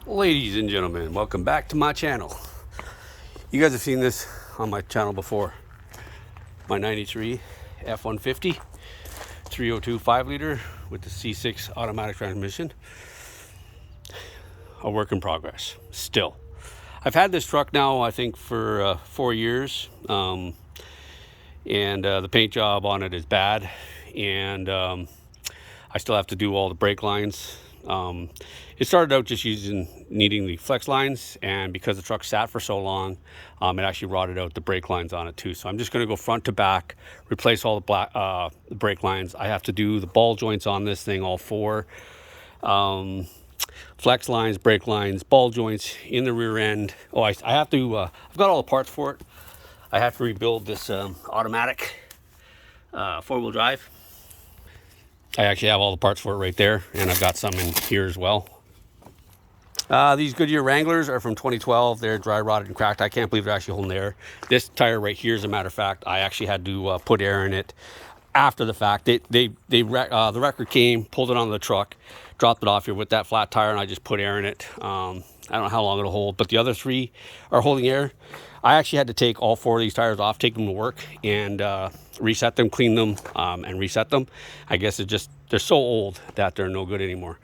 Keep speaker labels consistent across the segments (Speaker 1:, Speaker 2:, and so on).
Speaker 1: Ladies and gentlemen, welcome back to my channel. You guys have seen this on my channel before. My 93 F-150 302 5-liter with the C6 automatic transmission. A work in progress still. I've had this truck now I think for 4 years, and the paint job on it is bad, and I still have to do all the brake lines. It started out just needing the flex lines, and because the truck sat for so long, it actually rotted out the brake lines on it too. So I'm just going to go front to back, replace all the brake lines. I have to do the ball joints on this thing, all four. Flex lines, brake lines, ball joints in the rear end. Oh, I have to, I've got all the parts for it. I have to rebuild this automatic four-wheel drive. I actually have all the parts for it right there, and I've got some in here as well. These Goodyear Wranglers are from 2012. They're dry rotted and cracked. I can't believe they're actually holding air. This tire right here, as a matter of fact, I actually had to put air in it after the fact. The wrecker came, pulled it onto the truck, dropped it off here with that flat tire, and I just put air in it. I don't know how long it'll hold, but the other three are holding air. I actually had to take all four of these tires off, take them to work, and reset them, clean them, and reset them. I guess they're so old that they're no good anymore.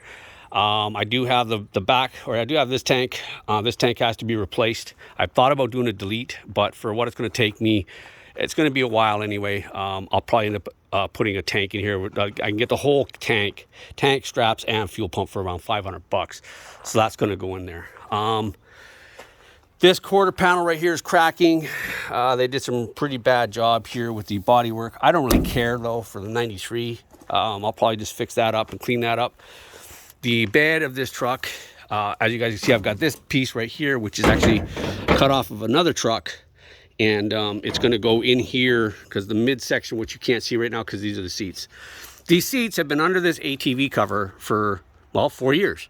Speaker 1: I do have the back, or I do have this tank. This tank has to be replaced. I've thought about doing a delete, but for what it's going to take me, it's going to be a while anyway. I'll probably end up putting a tank in here. I can get the whole tank straps and fuel pump for around $500. So that's going to go in there. This quarter panel right here is cracking. They did some pretty bad job here with the body work. I don't really care though for the 93. I'll probably just fix that up and clean that up. The bed of this truck, as you guys can see, I've got this piece right here, which is actually cut off of another truck. And it's gonna go in here because the midsection, which you can't see right now because these are the seats. These seats have been under this ATV cover for, well, 4 years.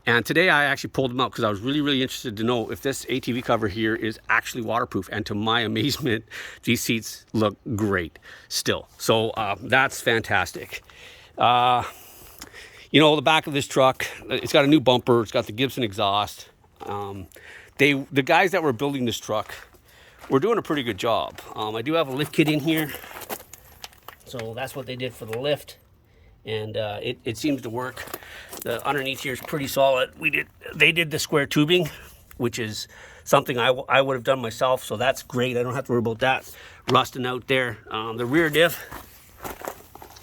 Speaker 1: And today I actually pulled them out because I was really interested to know if this ATV cover here is actually waterproof. And to my amazement, these seats look great still. So that's fantastic. You know, the back of this truck, it's got a new bumper. It's got the Gibson exhaust. The guys that were building this truck were doing a pretty good job. I do have a lift kit in here. So that's what they did for the lift. And it seems to work. The underneath here is pretty solid. They did the square tubing, which is something I would have done myself. So that's great. I don't have to worry about that rusting out there. The rear diff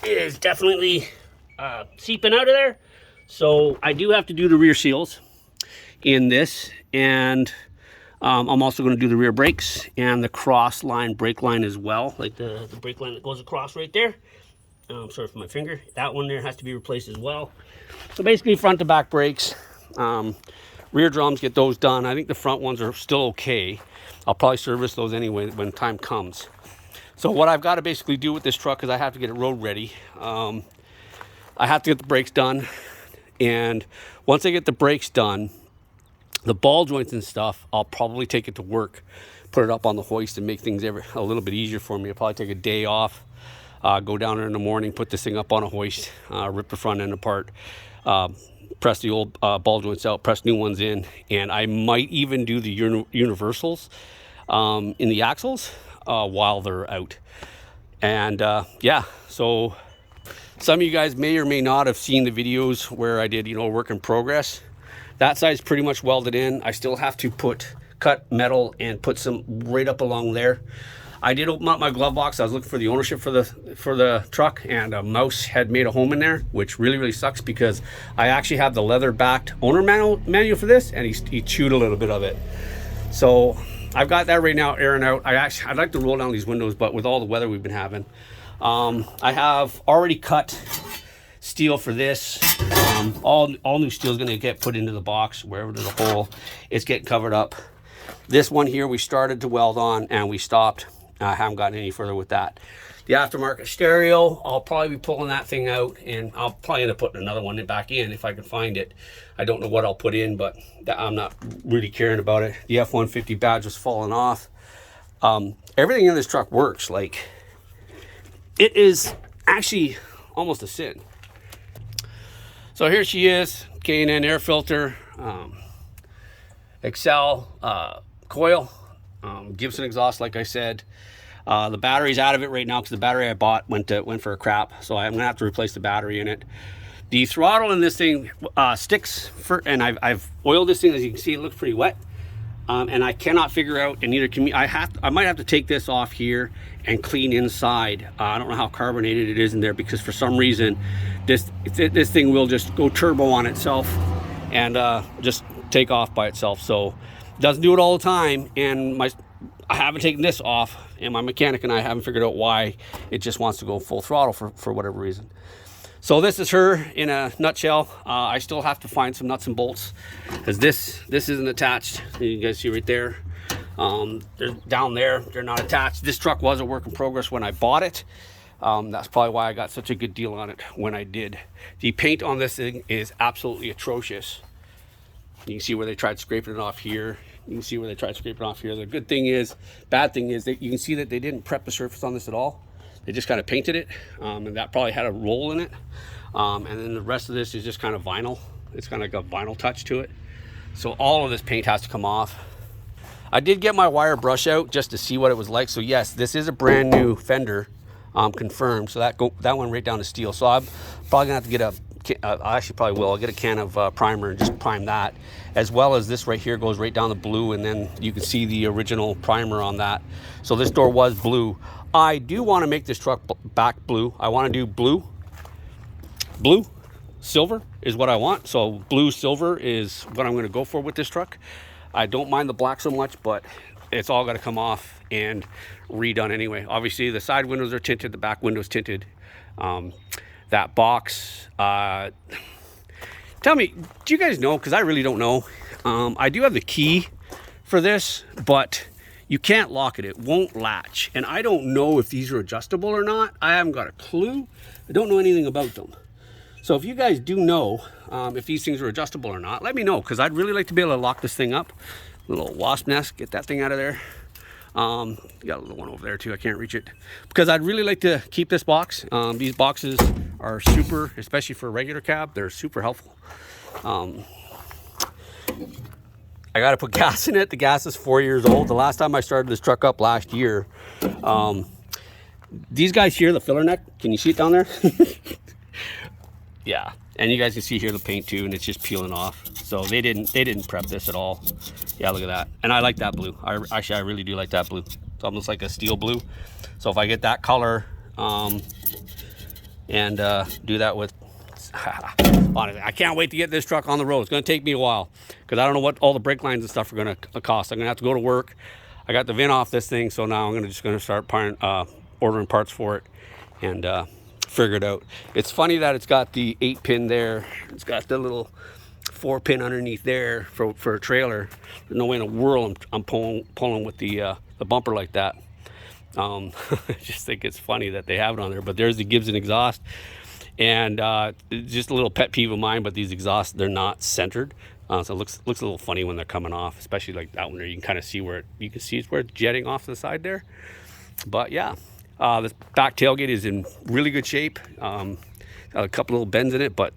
Speaker 1: is definitely seeping out of there. So I do have to do the rear seals in this. And I'm also going to do the rear brakes and the cross line brake line as well. Like the brake line that goes across right there. Sorry for my finger. That one there has to be replaced as well. So basically front to back brakes, rear drums, get those done. I think the front ones are still okay. I'll probably service those anyway when time comes. So what I've got to basically do with this truck is I have to get it road ready. I have to get the brakes done. And once I get the brakes done, the ball joints and stuff, I'll probably take it to work, put it up on the hoist and make things a little bit easier for me. I'll probably take a day off. Go down there in the morning, put this thing up on a hoist, rip the front end apart, press the old ball joints out, press new ones in, and I might even do the universals in the axles while they're out. And yeah, so some of you guys may or may not have seen the videos where I did, work in progress. That side's pretty much welded in. I still have to cut metal and put some right up along there. I did open up my glove box. I was looking for the ownership for the truck, and a mouse had made a home in there, which really sucks because I actually have the leather-backed owner manual for this, and he chewed a little bit of it. So I've got that right now airing out. I'd like to roll down these windows, but with all the weather we've been having, I have already cut steel for this. All new steel is going to get put into the box wherever there's a hole. It's getting covered up. This one here we started to weld on and we stopped. I haven't gotten any further with that. The aftermarket stereo, I'll probably be pulling that thing out, and I'll probably end up putting another one back in if I can find it. I don't know what I'll put in, but I'm not really caring about it. The F-150 badge was falling off. Everything in this truck works. Like, it is actually almost a sin. So here she is, K&N air filter. Excel coil, Gibson exhaust, like I said. The battery's out of it right now because the battery I bought went for a crap, so I'm gonna have to replace the battery in it. The throttle in this thing sticks and I've oiled this thing. As you can see, it looks pretty wet, and I cannot figure out, and neither can I might have to take this off here and clean inside. I don't know how carbonated it is in there, because for some reason this thing will just go turbo on itself and just take off by itself. So it doesn't do it all the time, and I haven't taken this off, and my mechanic and I haven't figured out why it just wants to go full throttle for whatever reason. So this is her in a nutshell. I still have to find some nuts and bolts, because this isn't attached. You guys see right there. They're down there, they're not attached. This truck was a work in progress when I bought it. That's probably why I got such a good deal on it when I did. The paint on this thing is absolutely atrocious. You can see where they tried scraping it off here. You can see where they tried scraping it off here. The bad thing is that you can see that they didn't prep the surface on this at all. They just kind of painted it, and that probably had a roll in it. And then the rest of this is just kind of vinyl. It's kind of like a vinyl touch to it. So all of this paint has to come off. I did get my wire brush out just to see what it was like. So yes, this is a brand new fender, confirmed. So that went right down to steel. So I'm probably gonna have to get I actually probably will. I'll get a can of primer and just prime that, as well as this right here goes right down the blue, and then you can see the original primer on that. So this door was blue. I do want to make this truck back blue. I want to do blue, silver is what I want. So blue, silver is what I'm going to go for with this truck. I don't mind the black so much, but it's all got to come off and redone anyway. Obviously the side windows are tinted, the back windows tinted. That box, tell me, do you guys know? Because I really don't know. I do have the key for this, but you can't lock it. It won't latch. And I don't know if these are adjustable or not. I haven't got a clue. I don't know anything about them. So if you guys do know if these things are adjustable or not, let me know, because I'd really like to be able to lock this thing up. Little wasp nest, get that thing out of there. You got a little one over there too, I can't reach it. Because I'd really like to keep this box. These boxes are super, especially for a regular cab, they're super helpful. I got to put gas in it. The gas is 4 years old. The last time I started this truck up last year, these guys here, the filler neck, can you see it down there? Yeah, and you guys can see here the paint too, and it's just peeling off. So they didn't prep this at all. Yeah, look at that. And I like that blue. I really do like that blue. It's almost like a steel blue. So if I get that color and do that with honestly, I can't wait to get this truck on the road. It's going to take me a while, because I don't know what all the brake lines and stuff are going to cost. I'm going to have to go to work. I got the VIN off this thing, so now I'm just going to start ordering parts for it and figure it out. It's funny that it's got the 8-pin there. It's got the little 4-pin underneath there for a trailer. There's no way in the world I'm pulling with the bumper like that. I just think it's funny that they have it on there. But there's the Gibson exhaust. And just a little pet peeve of mine, but these exhausts, they're not centered. So it looks a little funny when they're coming off, especially like that one there. You can kind of see where it's jetting off to the side there. But yeah, the back tailgate is in really good shape. Got a couple little bends in it, but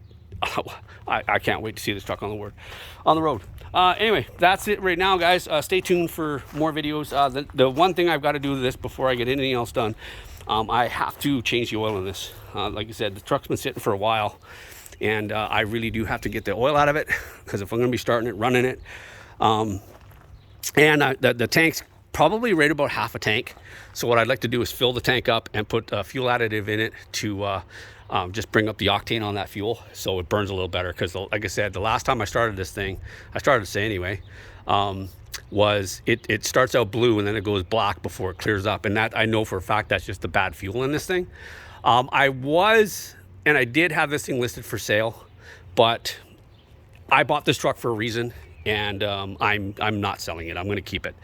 Speaker 1: I can't wait to see this truck on the road. Anyway, that's it right now, guys. Stay tuned for more videos. The one thing I've got to do with this before I get anything else done, I have to change the oil in this. Like I said, the truck's been sitting for a while, and I really do have to get the oil out of it, because if I'm going to be starting it, running it, and the tank's probably right about half a tank. So what I'd like to do is fill the tank up and put fuel additive in it to just bring up the octane on that fuel, so it burns a little better. Because like I said, the last time I started this thing, anyway, was it starts out blue and then it goes black before it clears up, and that I know for a fact that's just the bad fuel in this thing. I did have this thing listed for sale, but I bought this truck for a reason, and I'm not selling it. I'm going to keep it.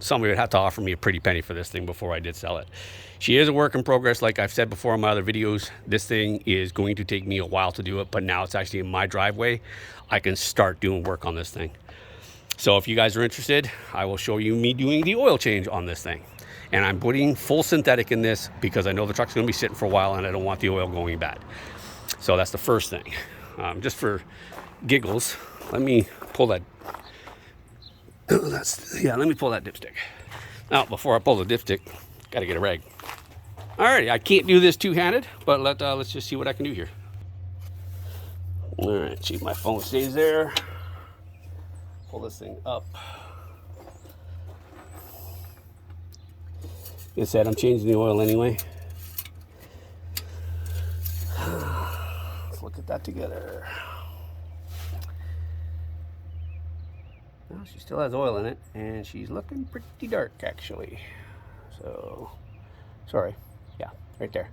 Speaker 1: Somebody would have to offer me a pretty penny for this thing before I did sell it. She is a work in progress. Like I've said before in my other videos, this thing is going to take me a while to do it, but now it's actually in my driveway. I can start doing work on this thing. So if you guys are interested, I will show you me doing the oil change on this thing. And I'm putting full synthetic in this because I know the truck's going to be sitting for a while and I don't want the oil going bad. So that's the first thing. Just for giggles, let me pull that. Let me pull that dipstick. Now, before I pull the dipstick, got to get a rag. Alrighty, I can't do this two-handed, but let's just see what I can do here. All right, see if my phone stays there. Pull this thing up. Like I said, I'm changing the oil anyway. Let's look at that together. Well, she still has oil in it, and she's looking pretty dark, actually. So, sorry. Yeah, right there.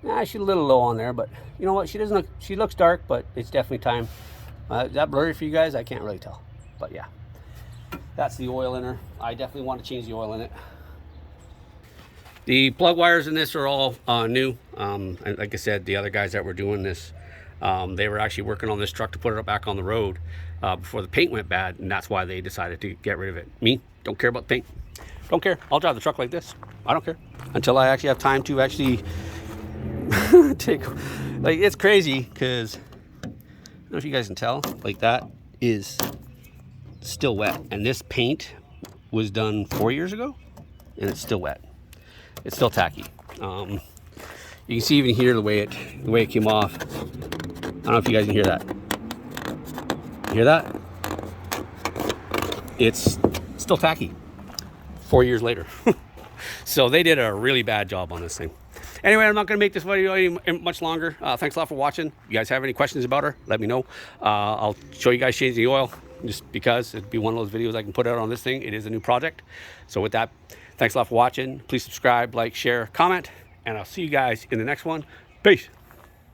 Speaker 1: Nah, she's a little low on there, but you know what? She doesn't look. She looks dark, but it's definitely time. Is that blurry for you guys? I can't really tell, but yeah, that's the oil in her. I definitely want to change the oil in it. The plug wires in this are all new. And like I said, the other guys that were doing this, they were actually working on this truck to put it back on the road before the paint went bad, and that's why they decided to get rid of it. Me, don't care about paint. Don't care. I'll drive the truck like this. I don't care until I actually have time to actually take. Like, it's crazy because I don't know if you guys can tell. Like, that is still wet, and this paint was done 4 years ago, and it's still wet. It's still tacky. You can see even here the way it came off. I don't know if you guys can hear that. You hear that? It's still tacky 4 years later. So they did a really bad job on this thing. Anyway, I'm not going to make this video any much longer. Thanks a lot for watching. If you guys have any questions about her, let me know. I'll show you guys changing the oil, just because it'd be one of those videos I can put out on this thing. It is a new project. So with that, thanks a lot for watching. Please subscribe, like, share, comment, and I'll see you guys in the next one. Peace.